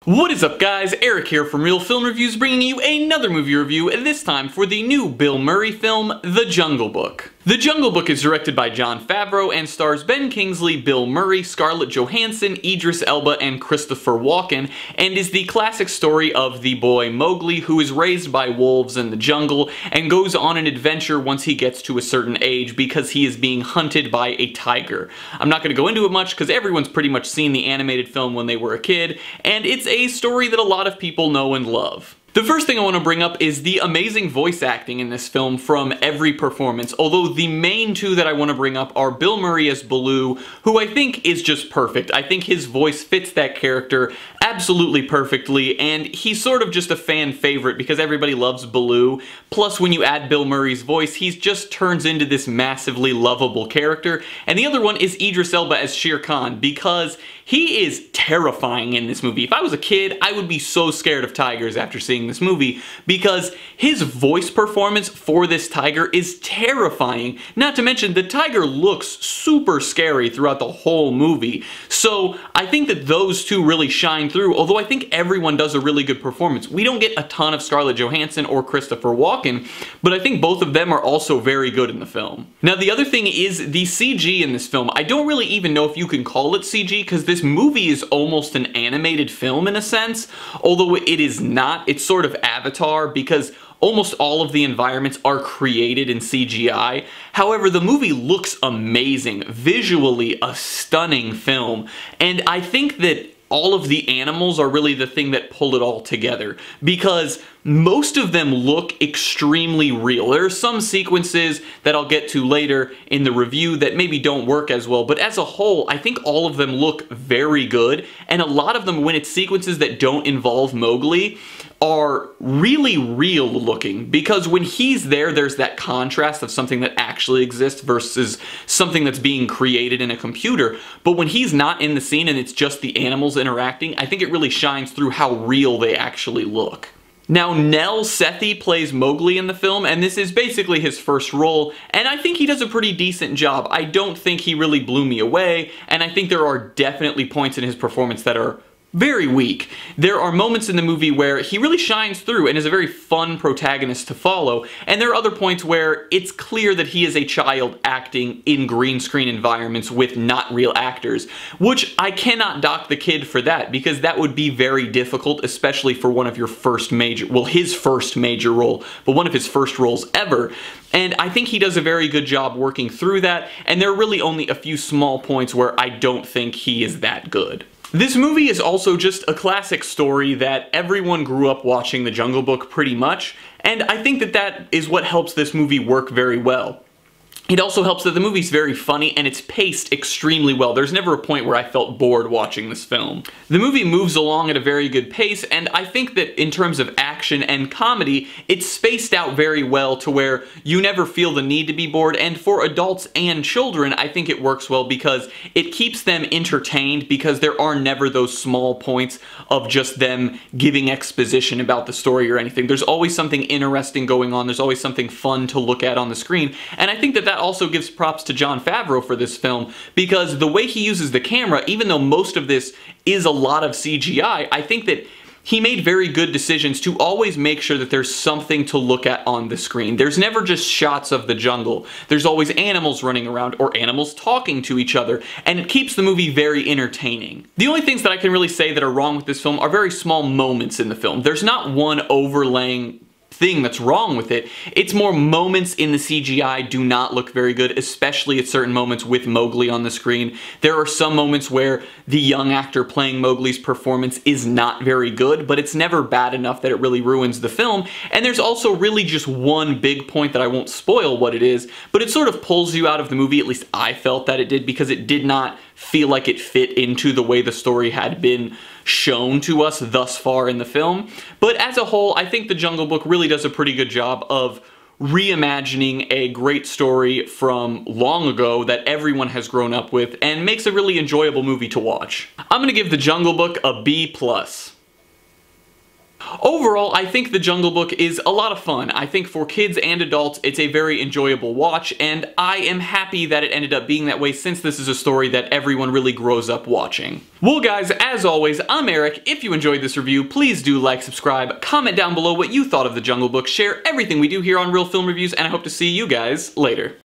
What is up, guys? Eric here from Real Film Reviews, bringing you another movie review, and this time for the new Bill Murray film, The Jungle Book. The Jungle Book is directed by Jon Favreau and stars Ben Kingsley, Bill Murray, Scarlett Johansson, Idris Elba, and Christopher Walken, and is the classic story of the boy Mowgli, who is raised by wolves in the jungle and goes on an adventure once he gets to a certain age because he is being hunted by a tiger. I'm not going to go into it much because everyone's pretty much seen the animated film when they were a kid, and it's a story that a lot of people know and love. The first thing I want to bring up is the amazing voice acting in this film from every performance, although the main two that I want to bring up are Bill Murray as Baloo, who I think is just perfect. I think his voice fits that character absolutely perfectly, and he's sort of just a fan favorite because everybody loves Baloo. Plus, when you add Bill Murray's voice, he just turns into this massively lovable character. And the other one is Idris Elba as Shere Khan, because he is terrifying in this movie. If I was a kid, I would be so scared of tigers after seeing this movie, because his voice performance for this tiger is terrifying. Not to mention, the tiger looks super scary throughout the whole movie. So I think that those two really shine through, although I think everyone does a really good performance. We don't get a ton of Scarlett Johansson or Christopher Walken, but I think both of them are also very good in the film. Now, the other thing is the CG in this film. I don't really even know if you can call it CG, because this movie is almost an animated film in a sense, although it is not. It's sort of Avatar, because almost all of the environments are created in CGI. However, the movie looks amazing, visually a stunning film, and I think that all of the animals are really the thing that pull it all together, because most of them look extremely real. There are some sequences that I'll get to later in the review that maybe don't work as well, but as a whole, I think all of them look very good, and a lot of them, when it's sequences that don't involve Mowgli, are really real looking, because when he's there, there's that contrast of something that actually exists versus something that's being created in a computer. But when he's not in the scene and it's just the animals interacting, I think it really shines through how real they actually look. Now, Nell Sethi plays Mowgli in the film, and this is basically his first role, and I think he does a pretty decent job. I don't think he really blew me away, and I think there are definitely points in his performance that are very weak. There are moments in the movie where he really shines through and is a very fun protagonist to follow, and there are other points where it's clear that he is a child acting in green screen environments with not real actors, which I cannot dock the kid for that, because that would be very difficult, especially for one of your first major, well, his first major role, but one of his first roles ever. And I think he does a very good job working through that, and there are really only a few small points where I don't think he is that good. This movie is also just a classic story that everyone grew up watching The Jungle Book pretty much, and I think that that is what helps this movie work very well. It also helps that the movie's very funny and it's paced extremely well. There's never a point where I felt bored watching this film. The movie moves along at a very good pace, and I think that in terms of action and comedy, it's spaced out very well to where you never feel the need to be bored, and for adults and children, I think it works well because it keeps them entertained, because there are never those small points of just them giving exposition about the story or anything. There's always something interesting going on, there's always something fun to look at on the screen, and I think that also gives props to Jon Favreau for this film, because the way he uses the camera, even though most of this is a lot of CGI, I think that he made very good decisions to always make sure that there's something to look at on the screen. There's never just shots of the jungle. There's always animals running around or animals talking to each other, and it keeps the movie very entertaining. The only things that I can really say that are wrong with this film are very small moments in the film. There's not one overlaying thing that's wrong with it. It's more moments in the CGI do not look very good, especially at certain moments with Mowgli on the screen. There are some moments where the young actor playing Mowgli's performance is not very good, but it's never bad enough that it really ruins the film. And there's also really just one big point that I won't spoil what it is, but it sort of pulls you out of the movie, at least I felt that it did, because it did not feel like it fit into the way the story had been shown to us thus far in the film. But as a whole, I think The Jungle Book really does a pretty good job of reimagining a great story from long ago that everyone has grown up with, and makes a really enjoyable movie to watch. I'm gonna give The Jungle Book a B+. Overall, I think The Jungle Book is a lot of fun. I think for kids and adults, it's a very enjoyable watch, and I am happy that it ended up being that way since this is a story that everyone really grows up watching. Well guys, as always, I'm Eric. If you enjoyed this review, please do like, subscribe, comment down below what you thought of The Jungle Book, share everything we do here on Real Film Reviews, and I hope to see you guys later.